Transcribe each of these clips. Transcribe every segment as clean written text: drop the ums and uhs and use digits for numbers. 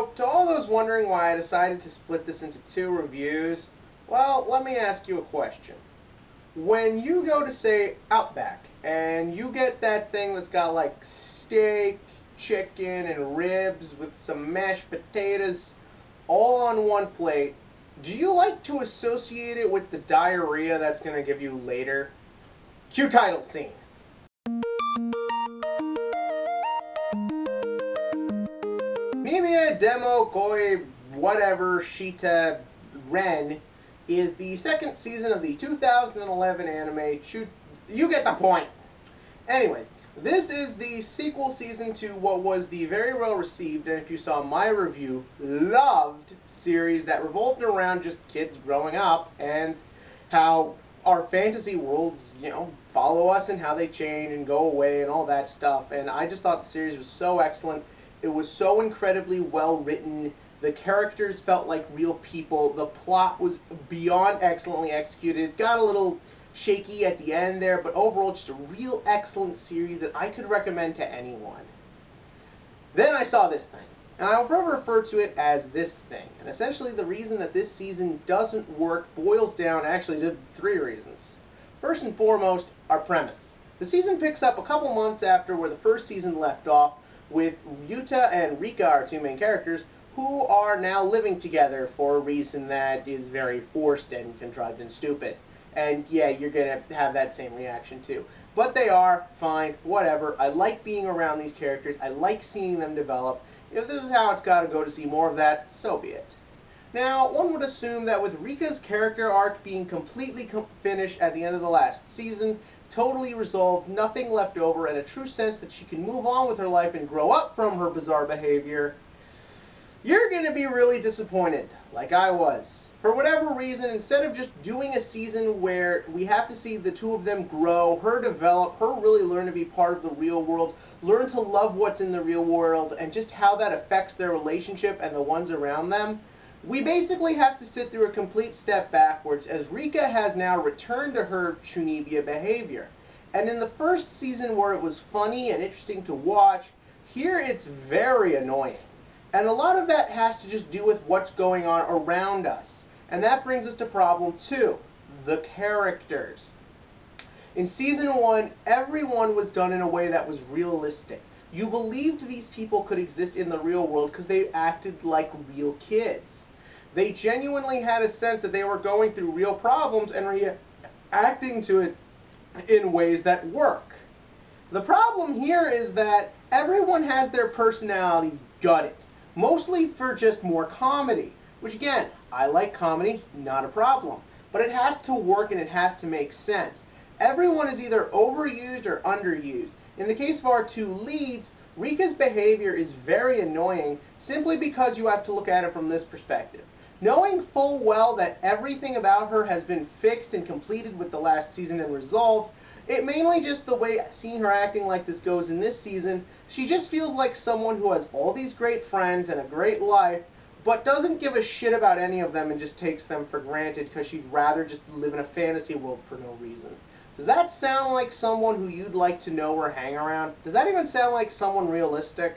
So, to all those wondering why I decided to split this into two reviews, well, let me ask you a question. When you go to, say, Outback, and you get that thing that's got like steak, chicken, and ribs with some mashed potatoes all on one plate, do you like to associate it with the diarrhea that's going to give you later? Cue title scene. Nimia Demo Koi whatever Shita Ren is the second season of the 2011 anime. You get the point. Anyways, this is the sequel season to what was the very well received, and if you saw my review, loved series that revolved around just kids growing up and how our fantasy worlds, follow us and how they change and go away and all that stuff. And I just thought the series was so excellent. It was so incredibly well written. The characters felt like real people. The plot was beyond excellently executed. It got a little shaky at the end there, but overall just a real excellent series that I could recommend to anyone. Then I saw this thing, and I'll refer to it as this thing. And essentially the reason that this season doesn't work boils down actually to three reasons. First and foremost, our premise. The season picks up a couple months after where the first season left off, with Yuta and Rika, our two main characters, who are now living together for a reason that is very forced and contrived and stupid. And yeah, you're going to have that same reaction too. But they are fine, whatever. I like being around these characters. I like seeing them develop. If this is how it's got to go to see more of that, so be it. Now, one would assume that with Rika's character arc being completely finished at the end of the last season, totally resolved, nothing left over, and a true sense that she can move on with her life and grow up from her bizarre behavior, you're going to be really disappointed, like I was. For whatever reason, instead of just doing a season where we have to see the two of them grow, her develop, her really learn to be part of the real world, learn to love what's in the real world, and just how that affects their relationship and the ones around them, we basically have to sit through a complete step backwards as Rika has now returned to her Chuunibyou behavior. And in the first season where it was funny and interesting to watch, here it's very annoying. And a lot of that has to just do with what's going on around us. And that brings us to problem two, the characters. In season one, everyone was done in a way that was realistic. You believed these people could exist in the real world because they acted like real kids. They genuinely had a sense that they were going through real problems and reacting to it in ways that work. The problem here is that everyone has their personalities gutted, mostly for just more comedy, which again, I like comedy, not a problem, but it has to work and it has to make sense. Everyone is either overused or underused. In the case of our two leads, Rika's behavior is very annoying simply because you have to look at it from this perspective. Knowing full well that everything about her has been fixed and completed with the last season and resolved, it mainly just the way seeing her acting like this goes in this season, she just feels like someone who has all these great friends and a great life, but doesn't give a shit about any of them and just takes them for granted because she'd rather just live in a fantasy world for no reason. Does that sound like someone who you'd like to know or hang around? Does that even sound like someone realistic?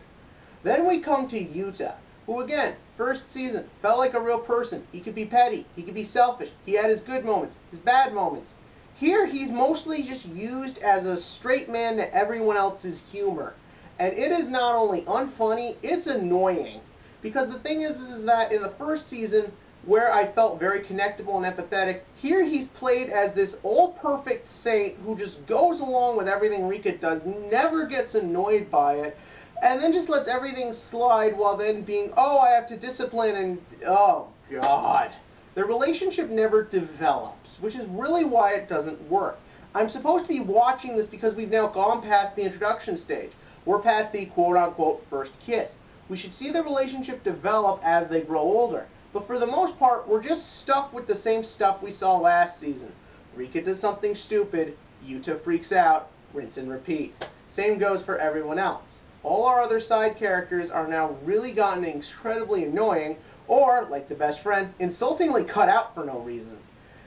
Then we come to Yuta, who again, first season, felt like a real person. He could be petty, he could be selfish, he had his good moments, his bad moments. Here, he's mostly just used as a straight man to everyone else's humor. And it is not only unfunny, it's annoying. Because the thing is that in the first season, where I felt very connectable and empathetic, here he's played as this all-perfect saint who just goes along with everything Rika does, never gets annoyed by it, and then just lets everything slide while then being, oh, I have to discipline, and oh, God. The relationship never develops, which is really why it doesn't work. I'm supposed to be watching this because we've now gone past the introduction stage. We're past the quote-unquote first kiss. We should see the relationship develop as they grow older. But for the most part, we're just stuck with the same stuff we saw last season. Rika does something stupid, Yuta freaks out, rinse and repeat. Same goes for everyone else. All our other side characters are now really gotten incredibly annoying, or, like the best friend, insultingly cut out for no reason.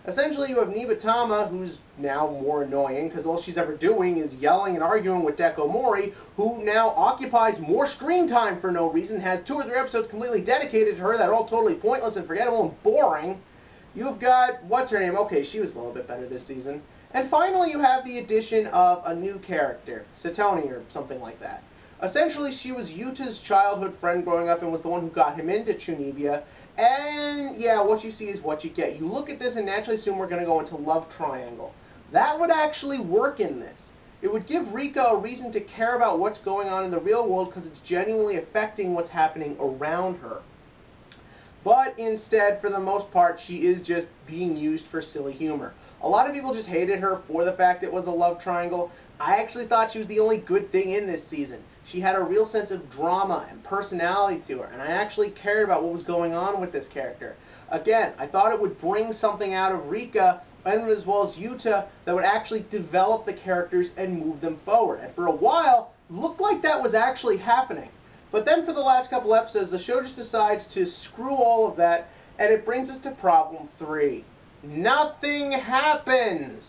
Essentially, you have Nibatama, who's now more annoying, because all she's ever doing is yelling and arguing with Deko Mori, who now occupies more screen time for no reason, has 2 or 3 episodes completely dedicated to her that are all totally pointless and forgettable and boring. You've got, what's her name? Okay, she was a little bit better this season. And finally, you have the addition of a new character, Satoni or something like that. Essentially, she was Yuta's childhood friend growing up and was the one who got him into Chuunibyou. And yeah, what you see is what you get. You look at this and naturally assume we're going to go into love triangle. That would actually work in this. It would give Rika a reason to care about what's going on in the real world because it's genuinely affecting what's happening around her. But instead, for the most part, she is just being used for silly humor. A lot of people just hated her for the fact it was a love triangle. I actually thought she was the only good thing in this season. She had a real sense of drama and personality to her, and I actually cared about what was going on with this character. Again, I thought it would bring something out of Rika, and as well as Yuta, that would actually develop the characters and move them forward. And for a while, it looked like that was actually happening. But then for the last couple episodes, the show just decides to screw all of that, and it brings us to problem 3. Nothing happens!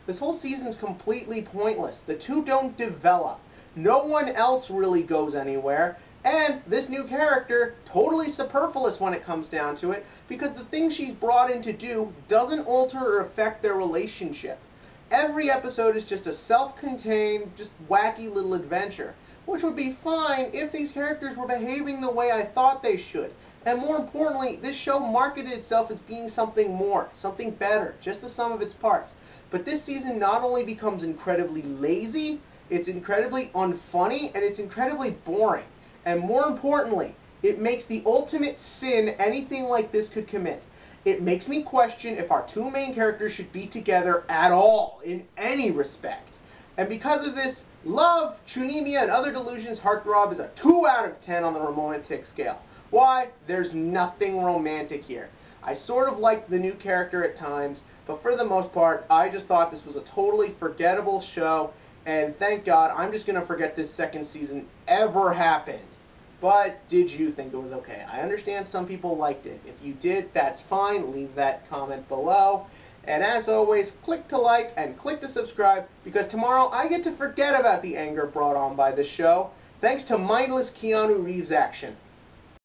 This whole season's completely pointless. The two don't develop. No one else really goes anywhere, and this new character, totally superfluous when it comes down to it, because the thing she's brought in to do doesn't alter or affect their relationship. Every episode is just a self-contained, just wacky little adventure, which would be fine if these characters were behaving the way I thought they should. And more importantly, this show marketed itself as being something more, something better, just the sum of its parts. But this season not only becomes incredibly lazy, it's incredibly unfunny, and it's incredibly boring. And more importantly, it makes the ultimate sin anything like this could commit. It makes me question if our 2 main characters should be together at all, in any respect. And because of this, Love, Chuunibyou, and Other Delusions Heartthrob is a 2 out of 10 on the romantic scale. Why? There's nothing romantic here. I sort of liked the new character at times, but for the most part, I just thought this was a totally forgettable show, and thank God, I'm just going to forget this second season ever happened. But did you think it was okay? I understand some people liked it. If you did, that's fine. Leave that comment below. And as always, click to like and click to subscribe, because tomorrow I get to forget about the anger brought on by this show, thanks to mindless Keanu Reeves action.